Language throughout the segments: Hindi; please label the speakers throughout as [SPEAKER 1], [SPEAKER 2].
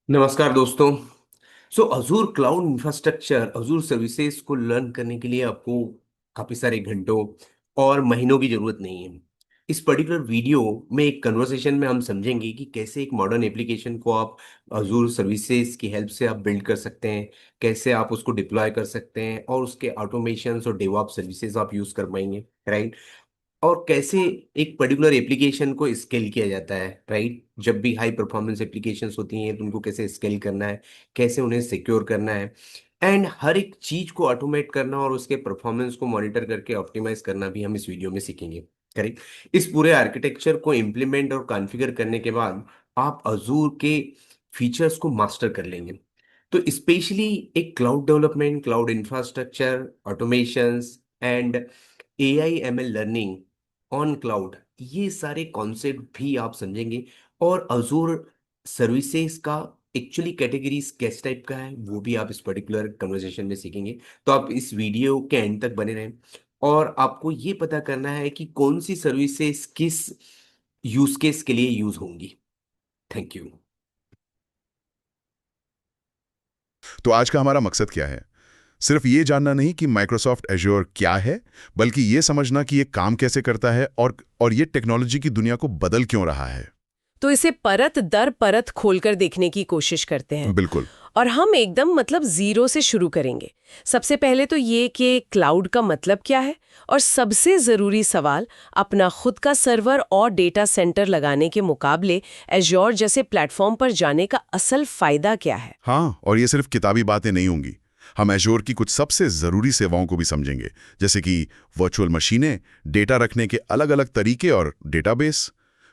[SPEAKER 1] नमस्कार दोस्तों। Azzur cloud infrastructure Azzur services को लर्न करने के लिए आपको काफ़ी सारे घंटों और महीनों की ज़रूरत नहीं है। इस पर्टिकुलर वीडियो में एक कन्वर्सेशन में हम समझेंगे कि कैसे एक मॉडर्न एप्लीकेशन को आप अजूर सर्विसेज की हेल्प से आप बिल्ड कर सकते हैं, कैसे आप उसको डिप्लॉय कर सकते हैं और उसके ऑटोमेशन और डेवऑप्स सर्विसेज आप यूज़ कर पाएंगे, राइट। और कैसे एक पर्टिकुलर एप्लीकेशन को स्केल किया जाता है, राइट। जब भी हाई परफॉर्मेंस एप्लीकेशंस होती हैं तो उनको कैसे स्केल करना है, कैसे उन्हें सिक्योर करना है एंड हर एक चीज को ऑटोमेट करना और उसके परफॉर्मेंस को मॉनिटर करके ऑप्टिमाइज करना भी हम इस वीडियो में सीखेंगे, करेक्ट। इस पूरे आर्किटेक्चर को इम्प्लीमेंट और कॉन्फ़िगर करने के बाद आप अजूर के फीचर्स को मास्टर कर लेंगे। तो स्पेशली एक cloud development, cloud infrastructure, automations and AI ML learning on cloud, ये सारे कॉन्सेप्ट भी आप समझेंगे। और अजूर सर्विसेज का एक्चुअली कैटेगरीज किस टाइप का है वो भी आप इस पर्टिकुलर कन्वर्सेशन में सीखेंगे। तो आप इस वीडियो के एंड तक बने रहें और आपको ये पता करना है कि कौन सी सर्विसेज किस यूज केस के लिए यूज होंगी। Thank you.
[SPEAKER 2] तो आज का हमारा मकसद क्या है? सिर्फ ये जानना नहीं कि माइक्रोसॉफ्ट एज्योर क्या है, बल्कि ये समझना कि ये काम कैसे करता है और ये टेक्नोलॉजी की दुनिया को बदल क्यों रहा है।
[SPEAKER 3] तो इसे परत दर परत खोलकर देखने की कोशिश करते हैं।
[SPEAKER 2] बिल्कुल।
[SPEAKER 3] और हम एकदम जीरो से शुरू करेंगे। सबसे पहले तो ये कि क्लाउड का मतलब क्या है, और सबसे जरूरी सवाल, अपना खुद का सर्वर और डेटा सेंटर लगाने के मुकाबले एज्योर जैसे प्लेटफॉर्म पर जाने का असल फायदा क्या है।
[SPEAKER 2] हाँ, और ये सिर्फ किताबी बातें नहीं होंगी। हम एज्योर की कुछ सबसे जरूरी सेवाओं को भी समझेंगे, जैसे कि वर्चुअल मशीनें, डेटा रखने के अलग अलग तरीके और डेटाबेस।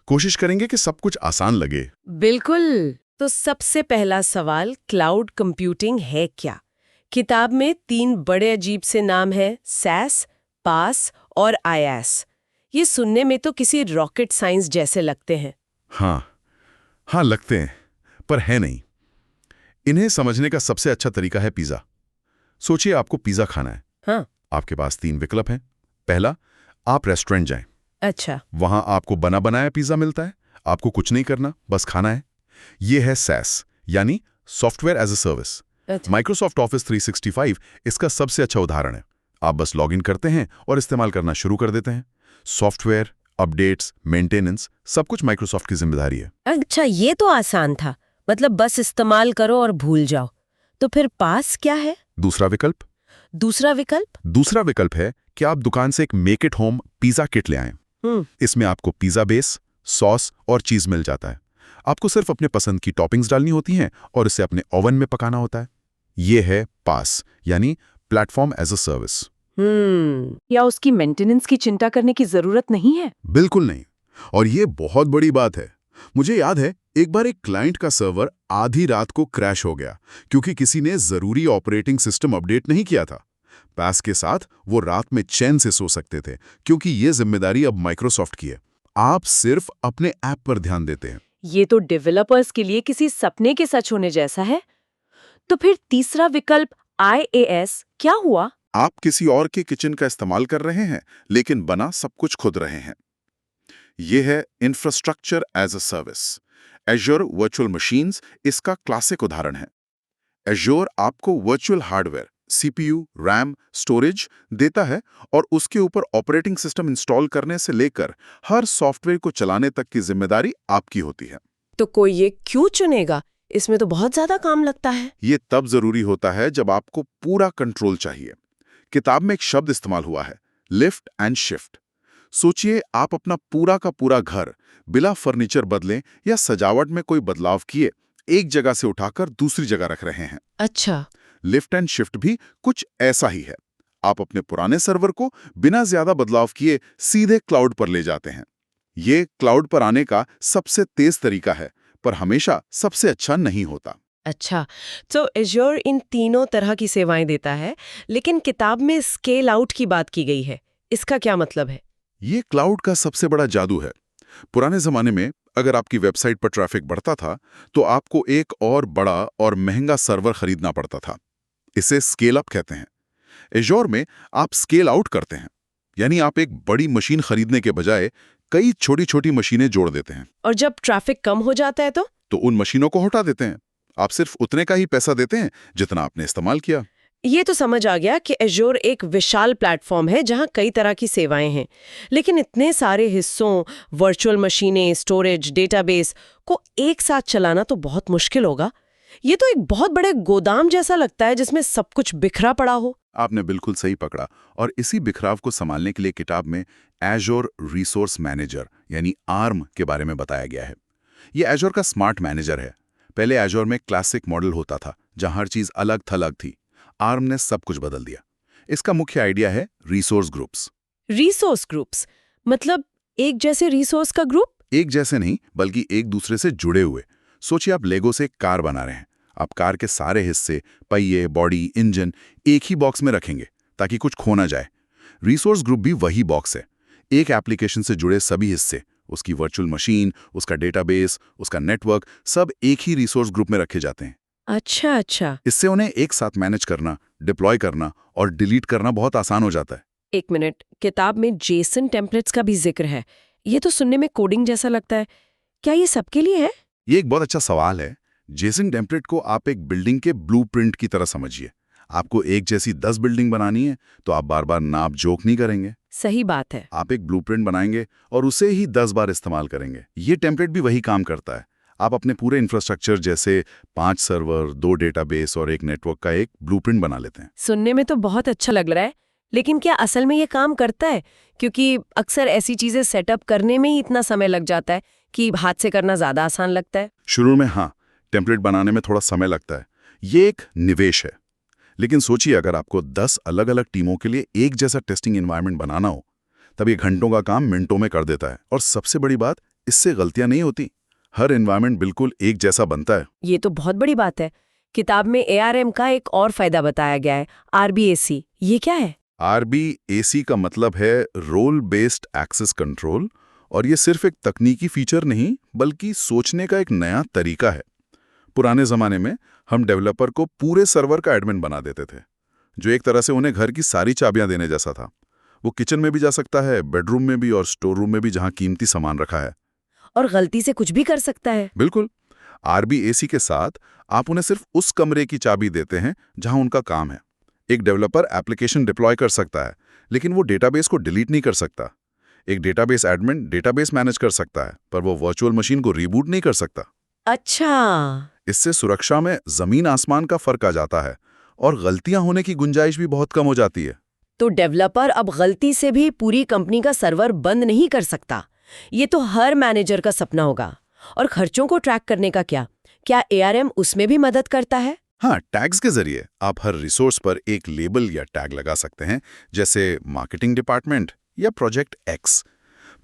[SPEAKER 2] कोशिश करेंगे कि सब कुछ आसान लगे।
[SPEAKER 3] बिल्कुल। तो सबसे पहला सवाल, क्लाउड कंप्यूटिंग है क्या? किताब में 3 बड़े अजीब से नाम हैं, सैस, पास और आईएस। ये सुनने में तो किसी रॉकेट साइंस जैसे लगते हैं।
[SPEAKER 2] हाँ हाँ, लगते हैं, पर है नहीं। इन्हें समझने का सबसे अच्छा तरीका है पिज़्ज़ा। सोचिए, आपको पिज़्ज़ा खाना है।
[SPEAKER 3] हाँ।
[SPEAKER 2] आपके पास 3 विकल्प हैं। पहला, आप रेस्टोरेंट जाएं।
[SPEAKER 3] अच्छा।
[SPEAKER 2] वहां आपको बना बनाया पिज़्ज़ा मिलता है, आपको कुछ नहीं करना, बस खाना है। ये है SaaS, यानी सॉफ्टवेयर एज अ सर्विस।
[SPEAKER 3] अच्छा।
[SPEAKER 2] माइक्रोसॉफ्ट ऑफिस 365 इसका सबसे अच्छा उदाहरण है। आप बस लॉगिन करते हैं और इस्तेमाल करना शुरू कर देते हैं। सॉफ्टवेयर, अपडेट्स, मेंटेनेंस, सब कुछ माइक्रोसॉफ्ट की जिम्मेदारी है।
[SPEAKER 3] अच्छा, ये तो आसान था। बस इस्तेमाल करो और भूल जाओ। तो फिर पास क्या है?
[SPEAKER 2] दूसरा विकल्प
[SPEAKER 3] दूसरा विकल्प?
[SPEAKER 2] दूसरा विकल्प है कि आप दुकान से एक make it home pizza kit ले आएं। इसमें आपको पिज़्ज़ा बेस, सॉस और चीज़ मिल जाता है। आपको सिर्फ अपने पसंद की टॉपिंग्स डालनी होती हैं और इसे अपने ओवन में पकाना होता है। ये है पास, यानी प्लेटफॉर्म एज अ सर्विस।
[SPEAKER 4] या उसकी मेंटेनेंस की चिंता करने की जरूरत नहीं है?
[SPEAKER 2] बिल्कुल नहीं। और ये बहुत बड़ी बात है। मुझे याद है, एक बार एक क्लाइंट का सर्वर आधी रात को क्रैश हो गया क्योंकि किसी ने जरूरी ऑपरेटिंग सिस्टम अपडेट नहीं किया था। पास के साथ वो रात में चैन से सो सकते थे, क्योंकि ये जिम्मेदारी अब माइक्रोसॉफ्ट की है। आप सिर्फ अपने ऐप पर ध्यान देते हैं।
[SPEAKER 4] ये तो डेवलपर्स के लिए किसी सपने के सच होने जैसा है। तो फिर तीसरा विकल्प IaaS क्या हुआ?
[SPEAKER 2] आप किसी और के किचन का इस्तेमाल कर रहे हैं, लेकिन बना सब कुछ खुद रहे हैं। ये है infrastructure as a service. Azure virtual machines इसका क्लासिक उदाहरण है। एज्योर आपको virtual hardware, CPU, RAM, storage देता है और उसके ऊपर ऑपरेटिंग सिस्टम इंस्टॉल करने से लेकर हर सॉफ्टवेयर को चलाने तक की जिम्मेदारी आपकी होती है।
[SPEAKER 3] तो कोई ये क्यों चुनेगा? इसमें तो बहुत ज्यादा काम लगता है।
[SPEAKER 2] ये तब जरूरी होता है जब आपको पूरा कंट्रोल चाहिए। किताब में एक शब्द इस्तेमाल हुआ है, लिफ्ट एंड शिफ्ट। सोचिए, आप अपना पूरा का पूरा घर बिना फर्नीचर बदलें या सजावट में कोई बदलाव किए एक जगह से उठाकर दूसरी जगह रख रहे हैं।
[SPEAKER 3] अच्छा।
[SPEAKER 2] लिफ्ट एंड शिफ्ट भी कुछ ऐसा ही है। आप अपने पुराने सर्वर को बिना ज्यादा बदलाव किए सीधे क्लाउड पर ले जाते हैं। ये क्लाउड पर आने का सबसे तेज तरीका है, पर हमेशा सबसे अच्छा नहीं होता।
[SPEAKER 3] अच्छा, तो एज्योर इन तीनों तरह की सेवाएं देता है, लेकिन किताब में स्केल आउट की बात की गई है। इसका क्या मतलब है?
[SPEAKER 2] ये क्लाउड का सबसे बड़ा जादू है। पुराने जमाने में अगर आपकी वेबसाइट पर ट्रैफिक बढ़ता था, तो आपको एक और बड़ा और महंगा सर्वर खरीदना पड़ता था। इसे स्केल अप कहते हैं। एज्योर में आप स्केल आउट करते हैं, यानी आप एक बड़ी मशीन खरीदने के बजाय कई छोटी छोटी मशीनें जोड़ देते हैं।
[SPEAKER 3] और जब ट्रैफिक कम हो जाता है तो?
[SPEAKER 2] तो उन मशीनों को हटा देते हैं। आप सिर्फ उतने का ही पैसा देते हैं जितना आपने इस्तेमाल किया।
[SPEAKER 3] ये तो समझ आ गया कि एज़्योर एक विशाल प्लेटफॉर्म है जहां कई तरह की सेवाएं हैं, लेकिन इतने सारे हिस्सों, वर्चुअल मशीनें, स्टोरेज, डेटाबेस को एक साथ चलाना तो बहुत मुश्किल होगा। ये तो एक बहुत बड़े गोदाम जैसा लगता है जिसमें सब कुछ बिखरा पड़ा हो।
[SPEAKER 2] आपने बिल्कुल सही पकड़ा, और इसी बिखराव को संभालने के लिए किताब में एज़्योर रिसोर्स मैनेजर यानी आर्म के बारे में बताया गया है। ये एज़्योर का स्मार्ट मैनेजर है। पहले एज़्योर में क्लासिक मॉडल होता था जहां हर चीज अलग थलग थी। आर्म ने सब कुछ बदल दिया। इसका मुख्य आइडिया है रिसोर्स ग्रुप्स।
[SPEAKER 3] रिसोर्स ग्रुप्स मतलब एक जैसे रिसोर्स का ग्रुप?
[SPEAKER 2] एक जैसे नहीं, बल्कि एक दूसरे से जुड़े हुए। सोचिए आप लेगो से कार बना रहे हैं। आप कार के सारे हिस्से, पहिए, बॉडी, इंजन एक ही बॉक्स में रखेंगे ताकि कुछ खो ना जाए। रिसोर्स ग्रुप भी वही बॉक्स है। एक एप्लीकेशन से जुड़े सभी हिस्से, उसकी वर्चुअल मशीन, उसका डेटाबेस, उसका नेटवर्क, सब एक ही रिसोर्स ग्रुप में रखे जाते हैं।
[SPEAKER 3] अच्छा।
[SPEAKER 2] इससे उन्हें एक साथ मैनेज करना, डिप्लॉय करना और डिलीट करना बहुत आसान हो जाता है।
[SPEAKER 3] एक मिनट, किताब में जेसन टेम्पलेट्स का भी जिक्र है। ये तो सुनने में कोडिंग जैसा लगता है। क्या ये सबके लिए है?
[SPEAKER 2] ये एक बहुत अच्छा सवाल है। जेसन टेम्पलेट को आप एक बिल्डिंग के ब्लूप्रिंट की तरह समझिए। आपको एक जैसी 10 बिल्डिंग बनानी है तो आप बार बार नाप जोख नहीं करेंगे।
[SPEAKER 3] सही बात है।
[SPEAKER 2] आप एक ब्लूप्रिंट बनाएंगे और उसे ही 10 बार इस्तेमाल करेंगे। ये टेम्पलेट भी वही काम करता है। आप अपने पूरे इंफ्रास्ट्रक्चर जैसे 5 सर्वर, 2 डेटाबेस और एक नेटवर्क का एक ब्लूप्रिंट बना लेते हैं।
[SPEAKER 3] सुनने में तो बहुत अच्छा लग रहा है, लेकिन क्या असल में ये काम करता है? क्योंकि अक्सर ऐसी चीजें सेटअप करने में ही इतना समय लग जाता है कि हाथ से करना ज्यादा आसान लगता है।
[SPEAKER 2] शुरू में हाँ, टेम्पलेट बनाने में थोड़ा समय लगता है। ये एक निवेश है। लेकिन सोचिए अगर आपको 10 अलग अलग टीमों के लिए एक जैसा टेस्टिंग एनवायरनमेंट बनाना हो, तब ये घंटों का काम मिनटों में कर देता है। और सबसे बड़ी बात, इससे गलतियां नहीं होती। हर एनवायरनमेंट बिल्कुल एक जैसा बनता है।
[SPEAKER 3] ये तो बहुत बड़ी बात है। किताब में ARM का एक और फायदा बताया गया है, RBAC। ये क्या है?
[SPEAKER 2] RBAC का मतलब है रोल बेस्ड एक्सेस कंट्रोल, और ये सिर्फ एक तकनीकी फीचर नहीं बल्कि सोचने का एक नया तरीका है। पुराने जमाने में हम डेवलपर को पूरे सर्वर का एडमिन बना देते थे, जो एक तरह से उन्हें घर की सारी चाबियां देने जैसा था। वो किचन में भी जा सकता है, बेडरूम में भी और स्टोर रूम में भी जहां कीमती सामान रखा है।
[SPEAKER 3] और गलती से कुछ भी कर सकता है।
[SPEAKER 2] बिल्कुल। RBAC के साथ आप उन्हें सिर्फ उस कमरे की चाबी देते हैं जहां उनका काम है। एक डेवलपर एप्लीकेशन डिप्लॉय कर सकता है, लेकिन वो डेटाबेस को डिलीट नहीं कर सकता। एक डेटाबेस एडमिन डेटाबेस मैनेज कर सकता है, पर वो वर्चुअल मशीन को रीबूट नहीं कर सकता।
[SPEAKER 3] अच्छा।
[SPEAKER 2] इससे सुरक्षा में जमीन आसमान का फर्क आ जाता है और गलतियां होने की गुंजाइश भी बहुत कम हो जाती है।
[SPEAKER 3] तो डेवलपर अब गलती से भी पूरी कंपनी का सर्वर बंद नहीं कर सकता। ये तो हर मैनेजर का सपना होगा। और खर्चों को ट्रैक करने का क्या ARM उसमें भी मदद करता है?
[SPEAKER 2] हाँ, टैग्स के जरिए आप हर रिसोर्स पर एक लेबल या टैग लगा सकते हैं, जैसे मार्केटिंग डिपार्टमेंट या प्रोजेक्ट X।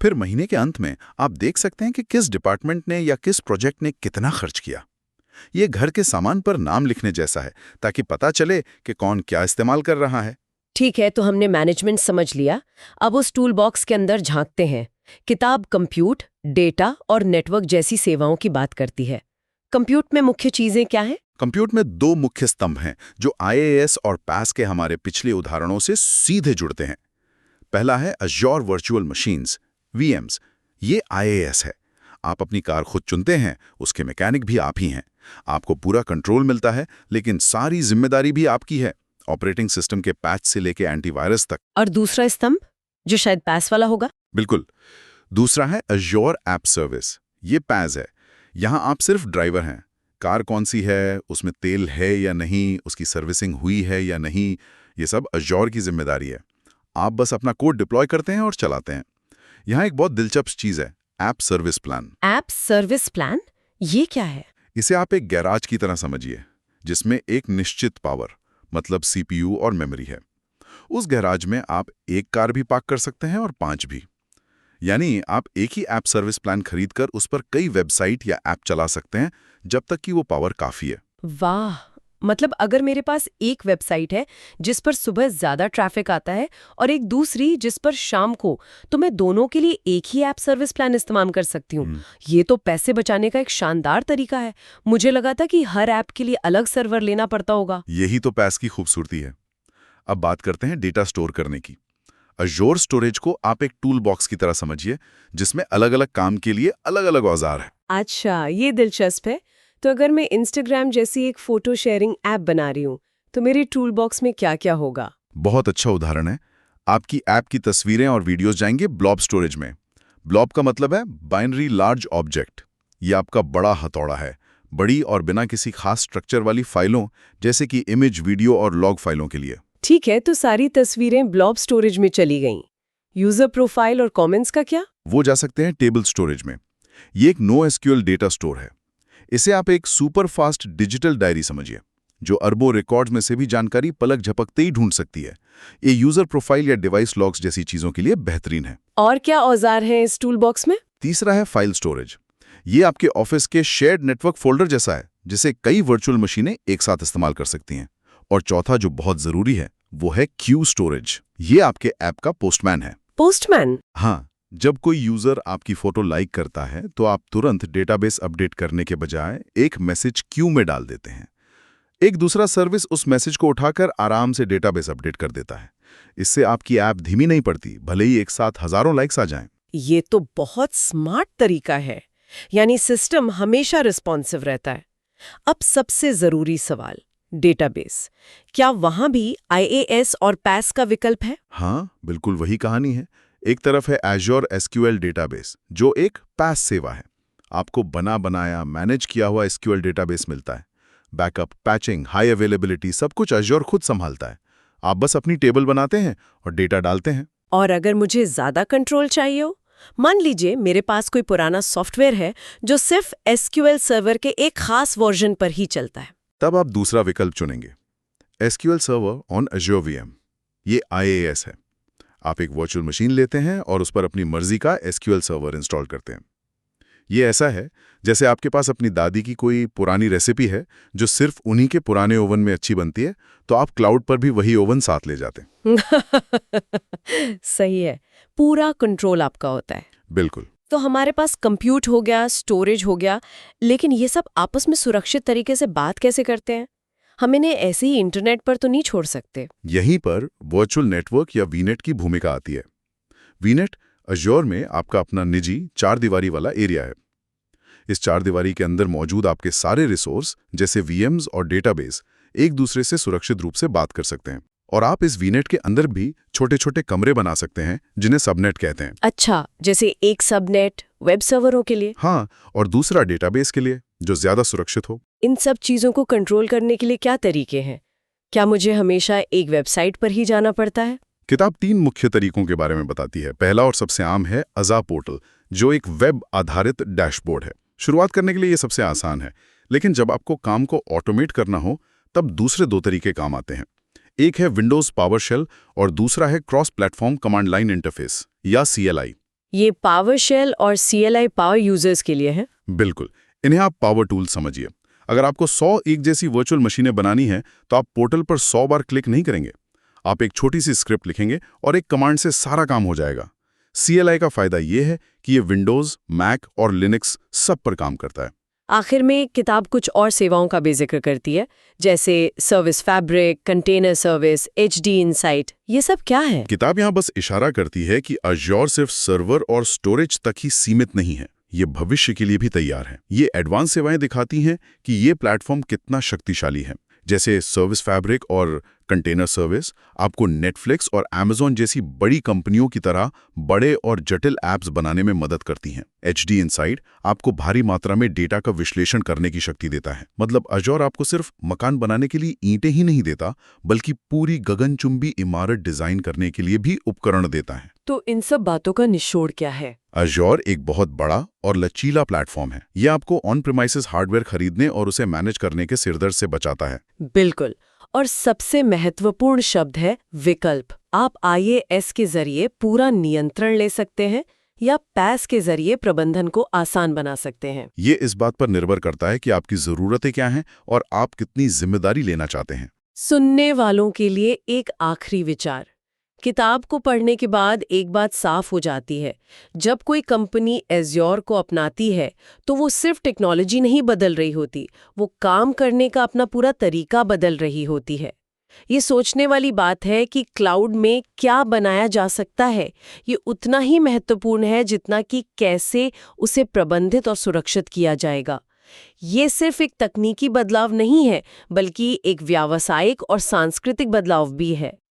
[SPEAKER 2] फिर महीने के अंत में आप देख सकते हैं कि किस डिपार्टमेंट ने या किस प्रोजेक्ट ने कितना खर्च किया। ये घर के सामान पर नाम लिखने जैसा है, ताकि पता चले कि कौन क्या इस्तेमाल कर रहा है।
[SPEAKER 3] ठीक है, तो हमने मैनेजमेंट समझ लिया। अब उस टूल बॉक्स के अंदर झांकते हैं। किताब कंप्यूट, डेटा और नेटवर्क जैसी सेवाओं की बात करती है। कंप्यूट में मुख्य चीजें क्या हैं?
[SPEAKER 2] कंप्यूट में 2 मुख्य स्तंभ हैं जो IaaS और PaaS के हमारे पिछले उदाहरणों से सीधे जुड़ते हैं। पहला है Azure वर्चुअल मशीन्स, VMs। ये IaaS है। आप अपनी कार खुद चुनते हैं, उसके मैकेनिक भी आप ही हैं। आपको पूरा कंट्रोल मिलता है, लेकिन सारी जिम्मेदारी भी आपकी है, ऑपरेटिंग सिस्टम के पैच से लेके एंटीवायरस तक।
[SPEAKER 3] और दूसरा स्तंभ जो शायद PaaS वाला होगा?
[SPEAKER 2] बिल्कुल। दूसरा है Azure ऐप सर्विस। ये PaaS है। यहाँ आप सिर्फ ड्राइवर हैं। कार कौन सी है, उसमें तेल है या नहीं, उसकी सर्विसिंग हुई है या नहीं, ये सब Azure की जिम्मेदारी है। आप बस अपना कोड डिप्लॉय करते हैं और चलाते हैं। यहाँ एक बहुत दिलचस्प चीज है, app service plan.
[SPEAKER 3] App service plan? ये क्या है?
[SPEAKER 2] इसे आप एक गैराज की तरह समझिए, जिसमें एक निश्चित पावर मतलब CPU और मेमोरी है। उस गैराज में आप एक कार भी पार्क कर सकते हैं और 5 भी। यानी आप एक ही ऐप सर्विस प्लान खरीदकर उस पर कई वेबसाइट या ऐप चला सकते हैं, जब तक कि वो पावर काफी है।
[SPEAKER 3] वाह, मतलब अगर मेरे पास एक वेबसाइट है जिस पर सुबह ज्यादा ट्रैफिक आता है और एक दूसरी जिस पर शाम को, तो मैं दोनों के लिए एक ही ऐप सर्विस प्लान इस्तेमाल कर सकती हूँ। ये तो पैसे बचाने का एक शानदार तरीका है। मुझे लगा था कि हर ऐप के लिए अलग सर्वर लेना पड़ता होगा।
[SPEAKER 2] यही तो PaaS की खूबसूरती है। अब बात करते हैं डेटा स्टोर करने की। Azure स्टोरेज को आप एक टूल बॉक्स की तरह समझिए, जिसमें अलग अलग काम के लिए अलग अलग औजार है।
[SPEAKER 3] अच्छा, ये दिलचस्प है। तो अगर मैं इंस्टाग्राम जैसी एक फोटो शेयरिंग ऐप बना रही हूँ तो मेरे टूल बॉक्स में क्या क्या होगा?
[SPEAKER 2] बहुत अच्छा उदाहरण है। आपकी ऐप की तस्वीरें और वीडियोस जाएंगे ब्लॉब स्टोरेज में। ब्लॉब का मतलब है बाइनरी लार्ज ऑब्जेक्ट। ये आपका बड़ा हथौड़ा है, बड़ी और बिना किसी खास स्ट्रक्चर वाली फाइलों जैसे कि इमेज, वीडियो और लॉग फाइलों के लिए।
[SPEAKER 3] ठीक है, तो सारी तस्वीरें ब्लॉब स्टोरेज में चली गईं। यूजर प्रोफाइल और कमेंट्स का क्या?
[SPEAKER 2] वो जा सकते हैं टेबल स्टोरेज में। ये एक नो एसक्यूएल डेटा स्टोर है। इसे आप एक सुपर फास्ट डिजिटल डायरी समझिए, जो अरबों रिकॉर्ड्स में से भी जानकारी पलक झपकते ही ढूंढ सकती है। ये यूजर प्रोफाइल या डिवाइस लॉग्स जैसी चीजों के लिए बेहतरीन है।
[SPEAKER 3] और क्या औजार हैं इस टूल बॉक्स में?
[SPEAKER 2] तीसरा है फाइल स्टोरेज। ये आपके ऑफिस के शेयर्ड नेटवर्क फोल्डर जैसा है, जिसे कई वर्चुअल मशीनें एक साथ इस्तेमाल कर सकती हैं। और चौथा जो बहुत जरूरी है वो है क्यू स्टोरेज। ये आपके ऐप का पोस्टमैन है।
[SPEAKER 3] पोस्टमैन?
[SPEAKER 2] हाँ, जब कोई यूजर आपकी फोटो लाइक करता है तो आप तुरंत डेटाबेस अपडेट करने के बजाय एक मैसेज क्यू में डाल देते हैं। एक दूसरा सर्विस उस मैसेज को उठाकर आराम से डेटाबेस अपडेट कर देता है। इससे आपकी ऐप धीमी नहीं पड़ती, भले ही एक साथ हजारों लाइक्स आ जाएं।
[SPEAKER 3] ये तो बहुत स्मार्ट तरीका है, यानी सिस्टम हमेशा रिस्पॉन्सिव रहता है। अब सबसे जरूरी सवाल, डेटाबेस। क्या वहां भी IaaS और PaaS का विकल्प है?
[SPEAKER 2] हाँ, बिल्कुल वही कहानी है। एक तरफ है Azure SQL डेटाबेस, जो एक PaaS सेवा है। आपको बना बनाया, मैनेज किया हुआ SQL डेटाबेस मिलता है। बैकअप, पैचिंग, हाई अवेलेबिलिटी सब कुछ Azure खुद संभालता है। आप बस अपनी टेबल बनाते हैं और डेटा डालते हैं।
[SPEAKER 3] और अगर मुझे ज्यादा कंट्रोल चाहिए हो, मान लीजिए मेरे पास कोई पुराना सॉफ्टवेयर है जो सिर्फ SQL सर्वर के एक खास वर्जन पर ही चलता है,
[SPEAKER 2] तब आप दूसरा विकल्प चुनेंगे, SQL server on Azure VM। ये IaaS है। आप एक वर्चुअल मशीन लेते हैं और उस पर अपनी मर्जी का SQL सर्वर इंस्टॉल करते हैं। ये ऐसा है जैसे आपके पास अपनी दादी की कोई पुरानी रेसिपी है जो सिर्फ उन्हीं के पुराने ओवन में अच्छी बनती है, तो आप क्लाउड पर भी वही ओवन साथ ले जाते हैं।
[SPEAKER 3] सही है, पूरा कंट्रोल आपका होता है।
[SPEAKER 2] बिल्कुल।
[SPEAKER 3] तो हमारे पास कंप्यूट हो गया, स्टोरेज हो गया, लेकिन ये सब आपस में सुरक्षित तरीके से बात कैसे करते हैं? हम इन्हें ऐसे ही इंटरनेट पर तो नहीं छोड़ सकते।
[SPEAKER 2] यहीं पर वर्चुअल नेटवर्क या वीनेट की भूमिका आती है। वीनेट Azure में आपका अपना निजी 4 दीवारी वाला एरिया है। इस 4 दीवारी के अंदर मौजूद आपके सारे रिसोर्स जैसे VMs और डेटाबेस एक दूसरे से सुरक्षित रूप से बात कर सकते हैं। और आप इस वीनेट के अंदर भी छोटे छोटे कमरे बना सकते हैं जिन्हें सबनेट कहते हैं।
[SPEAKER 3] अच्छा, जैसे एक सबनेट वेब सर्वरों के लिए?
[SPEAKER 2] हाँ, और दूसरा डेटाबेस के लिए जो ज्यादा सुरक्षित हो।
[SPEAKER 3] इन सब चीजों को कंट्रोल करने के लिए क्या तरीके हैं? क्या मुझे हमेशा एक वेबसाइट पर ही जाना पड़ता है?
[SPEAKER 2] किताब 3 मुख्य तरीकों के बारे में बताती है। पहला और सबसे आम है अज़ा पोर्टल, जो एक वेब आधारित डैशबोर्ड है। शुरुआत करने के लिए ये सबसे आसान है, लेकिन जब आपको काम को ऑटोमेट करना हो तब दूसरे 2 तरीके काम आते हैं। एक है विंडोज पावरशेल और दूसरा है cross platform command line interface या CLI।
[SPEAKER 3] ये पावरशेल और CLI पावर यूजर्स के लिए है?
[SPEAKER 2] बिल्कुल, इन्हें आप पावर टूल समझिए। अगर आपको 100 एक जैसी वर्चुअल मशीनें बनानी हैं तो आप पोर्टल पर 100 बार क्लिक नहीं करेंगे। आप एक छोटी सी स्क्रिप्ट लिखेंगे और एक कमांड से सारा काम हो जाएगा। CLI का फायदा ये है कि ये विंडोज, मैक और लिनक्स सब पर काम करता है।
[SPEAKER 3] आखिर में किताब कुछ और सेवाओं का भी जिक्र करती है, जैसे service fabric, container service, HD insight. ये सब क्या है?
[SPEAKER 2] किताब यहाँ बस इशारा करती है कि Azure सिर्फ सर्वर और स्टोरेज तक ही सीमित नहीं है, ये भविष्य के लिए भी तैयार है। ये एडवांस सेवाएं दिखाती हैं कि ये प्लेटफॉर्म कितना शक्तिशाली है। जैसे सर्विस फैब्रिक और कंटेनर सर्विस आपको नेटफ्लिक्स और Amazon जैसी बड़ी कंपनियों की तरह बड़े और जटिल ऐप्स बनाने में मदद करती हैं। HD इनसाइट आपको भारी मात्रा में डेटा का विश्लेषण करने की शक्ति देता है। मतलब Azure आपको सिर्फ मकान बनाने के लिए ईंटें ही नहीं देता, बल्कि पूरी गगनचुंबी इमारत डिजाइन करने के लिए भी उपकरण देता है।
[SPEAKER 3] तो इन सब बातों का निचोड़ क्या है?
[SPEAKER 2] Azure एक बहुत बड़ा और लचीला प्लेटफॉर्म है। यह आपको ऑन प्रीमाइसेस हार्डवेयर खरीदने और उसे मैनेज करने के सिरदर्द से बचाता है।
[SPEAKER 3] बिल्कुल। और सबसे महत्वपूर्ण शब्द है विकल्प। आप IaaS के जरिए पूरा नियंत्रण ले सकते हैं या PaaS के जरिए प्रबंधन को आसान बना सकते हैं।
[SPEAKER 2] ये इस बात पर निर्भर करता है कि आपकी जरूरतें क्या हैं और आप कितनी जिम्मेदारी लेना चाहते हैं।
[SPEAKER 3] सुनने वालों के लिए एक आखिरी विचार। किताब को पढ़ने के बाद एक बात साफ हो जाती है, जब कोई कंपनी Azure को अपनाती है तो वो सिर्फ टेक्नोलॉजी नहीं बदल रही होती, वो काम करने का अपना पूरा तरीका बदल रही होती है। ये सोचने वाली बात है कि क्लाउड में क्या बनाया जा सकता है, ये उतना ही महत्वपूर्ण है जितना कि कैसे उसे प्रबंधित और सुरक्षित किया जाएगा। ये सिर्फ एक तकनीकी बदलाव नहीं है, बल्कि एक व्यावसायिक और सांस्कृतिक बदलाव भी है।